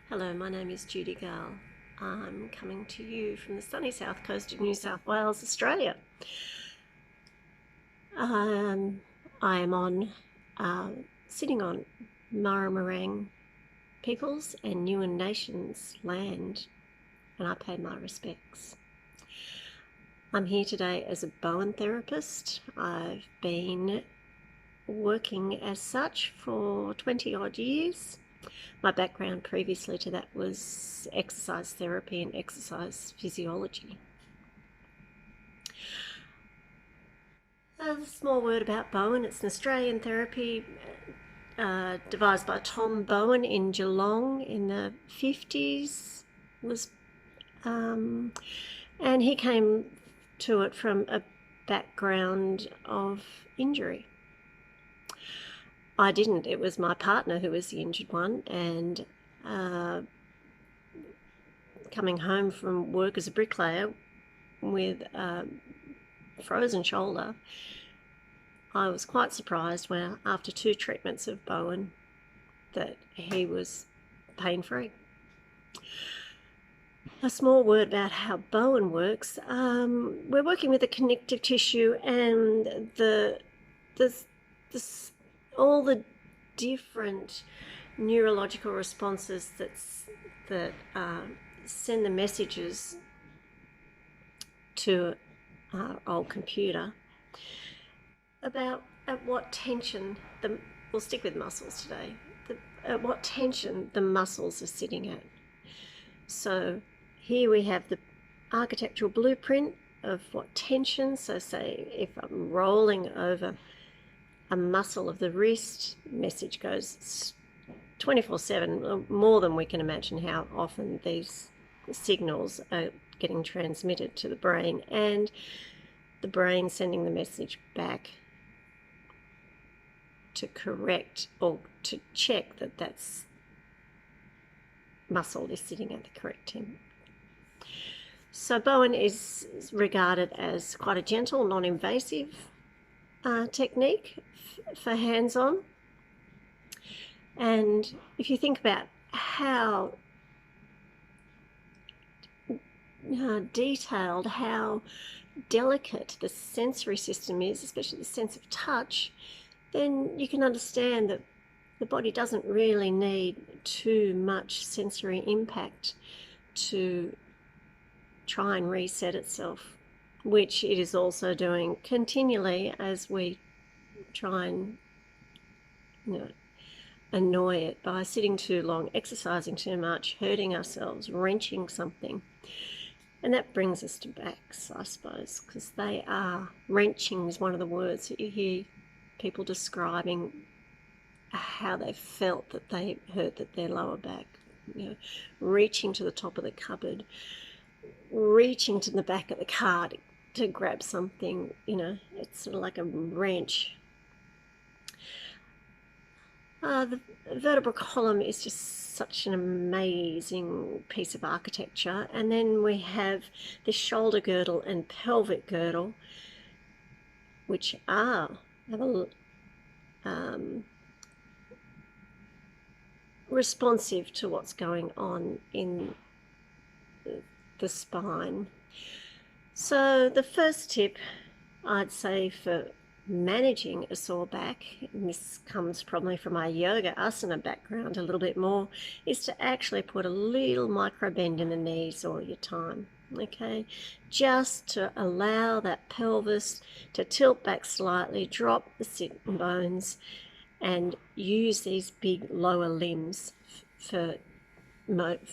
Hello, my name is Judi Gaal. I'm coming to you from the sunny south coast of New South Wales, Australia. I am sitting on Murrumarang peoples and Yuin Nations land, and I pay my respects. I'm here today as a Bowen therapist. I've been working as such for 20 odd years. My background previously to that was exercise therapy and exercise physiology. A small word about Bowen. It's an Australian therapy devised by Tom Bowen in Geelong in the 50s. And he came to it from a background of injury. I didn't. It was my partner who was the injured one, and coming home from work as a bricklayer with a frozen shoulder, I was quite surprised when, after 2 treatments of Bowen, that he was pain-free. A small word about how Bowen works. We're working with the connective tissue and all the different neurological responses that send the messages to our old computer about at what tension we'll stick with muscles today. At what tension the muscles are sitting at. So here we have the architectural blueprint of what tension. So say if I'm rolling over a muscle of the wrist, message goes 24/7, more than we can imagine how often these signals are getting transmitted to the brain, and the brain sending the message back to correct or to check that that's muscle is sitting at the correct temp. So Bowen is regarded as quite a gentle, non-invasive technique for hands-on. And if you think about how detailed, how delicate the sensory system is, especially the sense of touch, then you can understand that the body doesn't really need too much sensory impact to try and reset itself, which it is also doing continually as we try and annoy it by sitting too long, exercising too much, hurting ourselves, wrenching something. And that brings us to backs, I suppose, because they are, wrenching is one of the words that you hear people describing how they felt that they hurt their lower back, reaching to the top of the cupboard, reaching to the back of the car to grab something, it's sort of like a wrench. The vertebral column is just such an amazing piece of architecture. And then we have the shoulder girdle and pelvic girdle, which have responsive to what's going on in the spine. So the first tip I'd say for managing a sore back, and this comes probably from my yoga asana background a little bit more, is to actually put a little micro bend in the knees all your time. Okay, just to allow that pelvis to tilt back slightly, drop the sitting bones, and use these big lower limbs for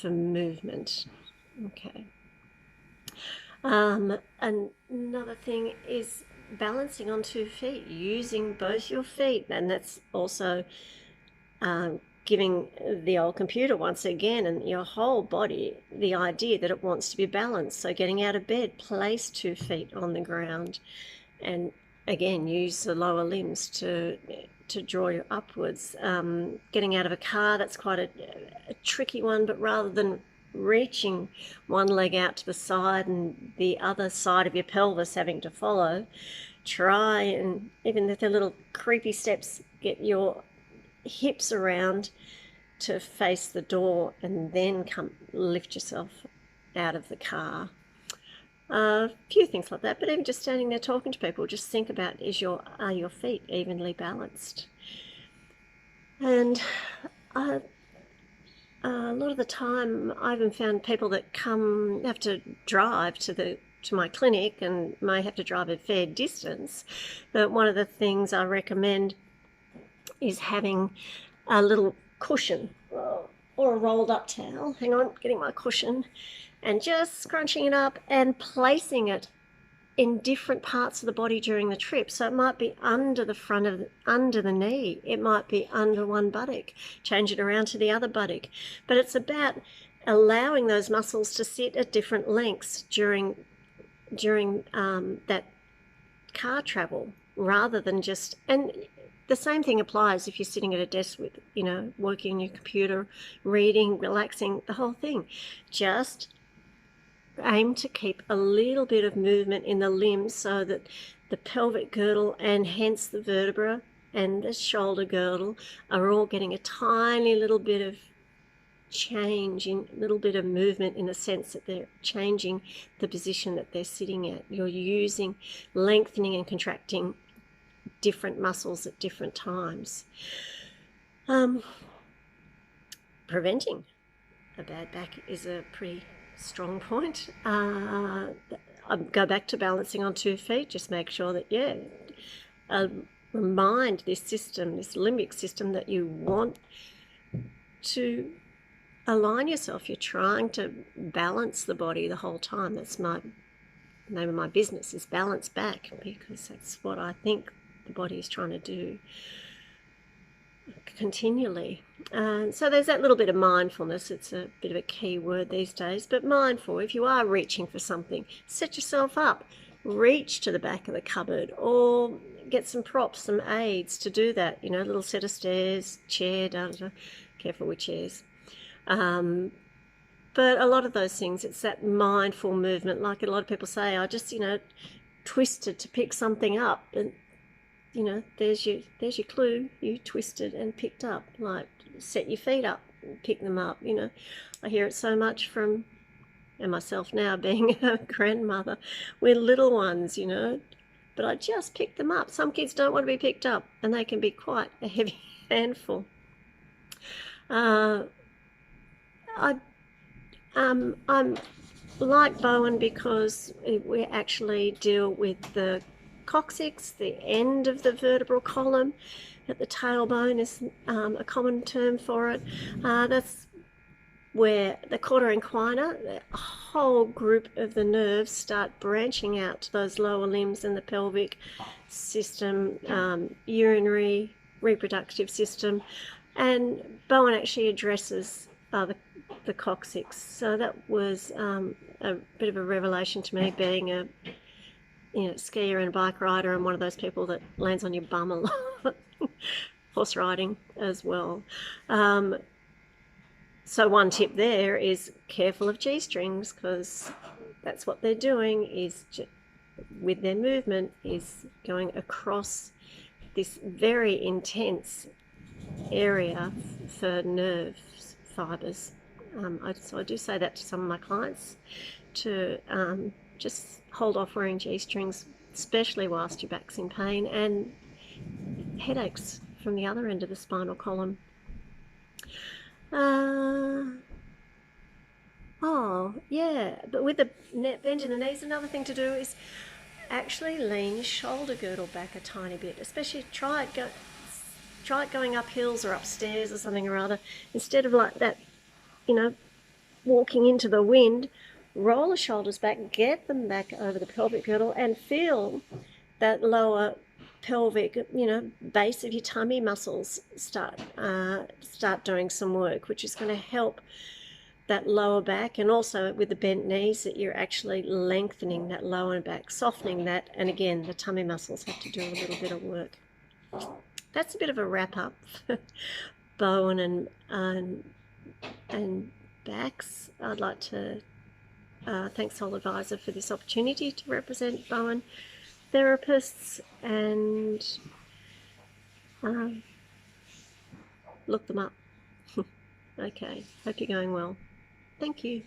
movement. Okay. Another thing is balancing on 2 feet, using both your feet, and that's also giving the old computer once again and your whole body the idea that it wants to be balanced. So getting out of bed, place 2 feet on the ground, and again use the lower limbs to draw you upwards. Getting out of a car, that's quite a tricky one, but rather than reaching one leg out to the side and the other side of your pelvis having to follow, try and, even with the little creepy steps, get your hips around to face the door and then lift yourself out of the car. A few things like that, but even just standing there talking to people, just think about, are your feet evenly balanced? And a lot of the time, I even found people that have to drive to my clinic and may have to drive a fair distance. But one of the things I recommend is having a little cushion or a rolled up towel. Hang on, getting my cushion, and just scrunching it up and placing it in different parts of the body during the trip. So it might be under the knee, it might be under one buttock, change it around to the other buttock. But it's about allowing those muscles to sit at different lengths during that car travel, rather than just, and the same thing applies if you're sitting at a desk with, working on your computer, reading, relaxing, the whole thing. Just aim to keep a little bit of movement in the limbs so that the pelvic girdle and hence the vertebra and the shoulder girdle are all getting a tiny little bit of change, in a little bit of movement, in the sense that they're changing the position that they're sitting at. You're using lengthening and contracting different muscles at different times. Preventing a bad back is a pretty strong point. I go back to balancing on 2 feet. Just make sure that remind this limbic system, that you want to align yourself. You're trying to balance the body the whole time. That's my name of my business, is Balance Back, because that's what I think the body is trying to do continually. So there's that little bit of mindfulness. It's a bit of a key word these days, but mindful. If you are reaching for something, set yourself up, reach to the back of the cupboard, or get some props, some aids to do that. A little set of stairs, chair, careful with chairs. But a lot of those things, it's that mindful movement. Like a lot of people say, I just, twisted to pick something up, and there's your clue. You twisted and picked up. Like, set your feet up, pick them up. I hear it so much from, and myself now being a grandmother with little ones, but I just picked them up. Some kids don't want to be picked up, and they can be quite a heavy handful. I'm like Bowen because we actually deal with the coccyx, the end of the vertebral column at the tailbone is a common term for it. That's where the cauda equina, the whole group of the nerves, start branching out to those lower limbs in the pelvic system, urinary, reproductive system. And Bowen actually addresses the coccyx. So that was a bit of a revelation to me, being a skier and a bike rider, and one of those people that lands on your bum a lot. Horse riding as well. So one tip there is careful of G-strings, because that's what they're doing, is with their movement, is going across this very intense area for nerve fibres. So I do say that to some of my clients, to just hold off wearing G-strings, especially whilst your back's in pain, and headaches from the other end of the spinal column. But with the bend in the knees, another thing to do is actually lean your shoulder girdle back a tiny bit. Especially try it going up hills or upstairs or something or other. Instead of like that, walking into the wind, roll the shoulders back, get them back over the pelvic girdle, and feel that lower pelvic, base of your tummy muscles start doing some work, which is going to help that lower back. And also with the bent knees, that you're actually lengthening that lower back, softening that, and again the tummy muscles have to do a little bit of work. That's a bit of a wrap up for Bowen and backs. I'd like to thank Soul Advisor for this opportunity to represent Bowen therapists, and look them up. Okay. Hope you're going well. Thank you.